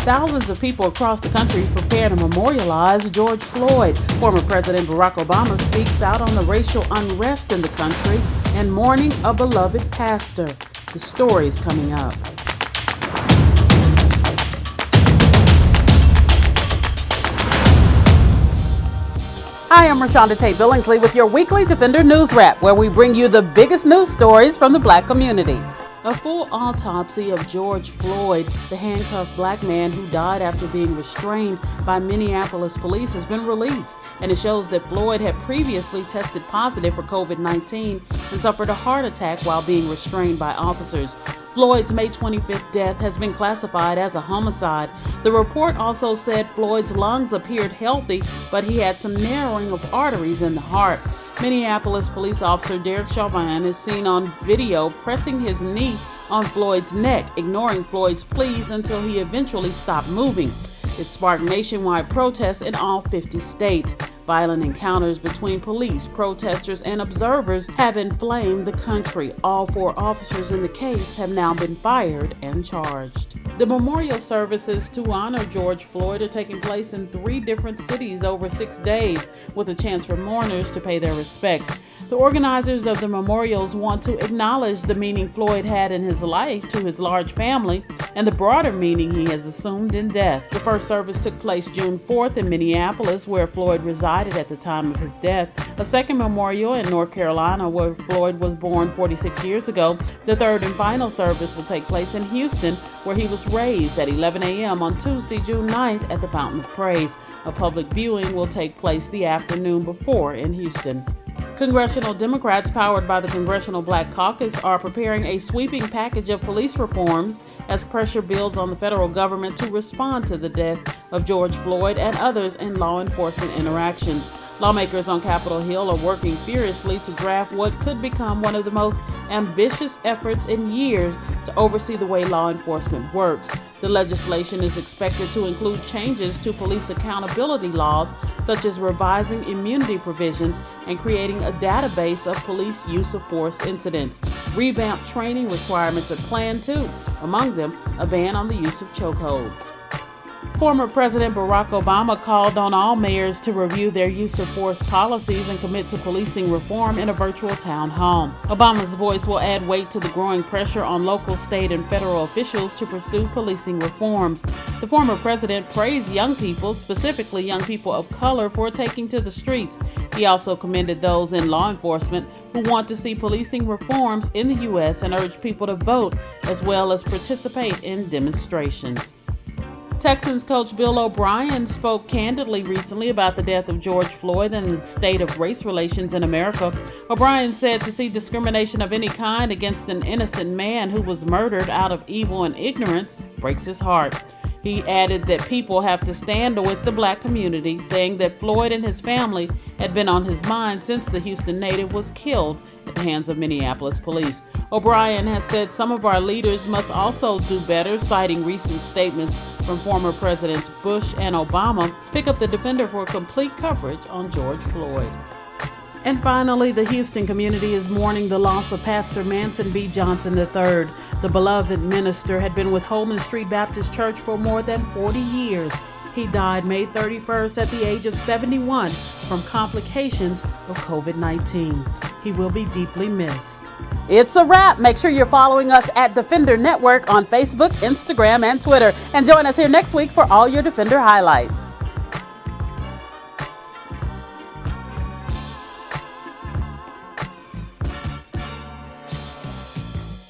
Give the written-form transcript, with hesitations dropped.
Thousands of people across the country prepare to memorialize George Floyd. Former President Barack Obama speaks out on the racial unrest in the country and mourning a beloved pastor. The story's coming up. Hi, I'm ReShonda Tate Billingsely with your weekly Defender News Wrap, where we bring you the biggest news stories from the Black community. A full autopsy of George Floyd, the handcuffed black man who died after being restrained by Minneapolis police, has been released, and it shows that Floyd had previously tested positive for COVID-19 and suffered a heart attack while being restrained by officers. Floyd's May 25th death has been classified as a homicide. The report also said Floyd's lungs appeared healthy, but he had some narrowing of arteries in the heart. Minneapolis police officer Derek Chauvin is seen on video pressing his knee on Floyd's neck, ignoring Floyd's pleas until he eventually stopped moving. It sparked nationwide protests in all 50 states. Violent encounters between police, protesters, and observers have inflamed the country. All 4 officers in the case have now been fired and charged. The memorial services to honor George Floyd are taking place in 3 different cities over 6 days, with a chance for mourners to pay their respects. The organizers of the memorials want to acknowledge the meaning Floyd had in his life to his large family and the broader meaning he has assumed in death. The first service took place June 4th in Minneapolis, where Floyd resided at the time of his death. A second memorial in North Carolina, where Floyd was born 46 years ago. The third and final service will take place in Houston, where he was raised, at 11 a.m. on Tuesday, June 9th at the Fountain of Praise. A public viewing will take place the afternoon before in Houston. Congressional Democrats, powered by the Congressional Black Caucus, are preparing a sweeping package of police reforms as pressure builds on the federal government to respond to the death of George Floyd and others in law enforcement interactions. Lawmakers on Capitol Hill are working furiously to draft what could become one of the most ambitious efforts in years to oversee the way law enforcement works. The legislation is expected to include changes to police accountability laws, such as revising immunity provisions and creating a database of police use of force incidents. Revamped training requirements are planned too, among them a ban on the use of chokeholds. Former President Barack Obama called on all mayors to review their use of force policies and commit to policing reform in a virtual town hall. Obama's voice will add weight to the growing pressure on local, state, and federal officials to pursue policing reforms. The former president praised young people, specifically young people of color, for taking to the streets. He also commended those in law enforcement who want to see policing reforms in the U.S. and urged people to vote as well as participate in demonstrations. Texans coach Bill O'Brien spoke candidly recently about the death of George Floyd and the state of race relations in America. O'Brien said to see discrimination of any kind against an innocent man who was murdered out of evil and ignorance breaks his heart. He added that people have to stand with the black community, saying that Floyd and his family had been on his mind since the Houston native was killed at the hands of Minneapolis police. O'Brien has said some of our leaders must also do better, citing recent statements from former Presidents Bush and Obama. Pick up the Defender for complete coverage on George Floyd. And finally, the Houston community is mourning the loss of Pastor Manson B. Johnson III. The beloved minister had been with Holman Street Baptist Church for more than 40 years. He died May 31st at the age of 71 from complications of COVID-19. He will be deeply missed. It's a wrap. Make sure you're following us at Defender Network on Facebook, Instagram, and Twitter. And join us here next week for all your Defender highlights.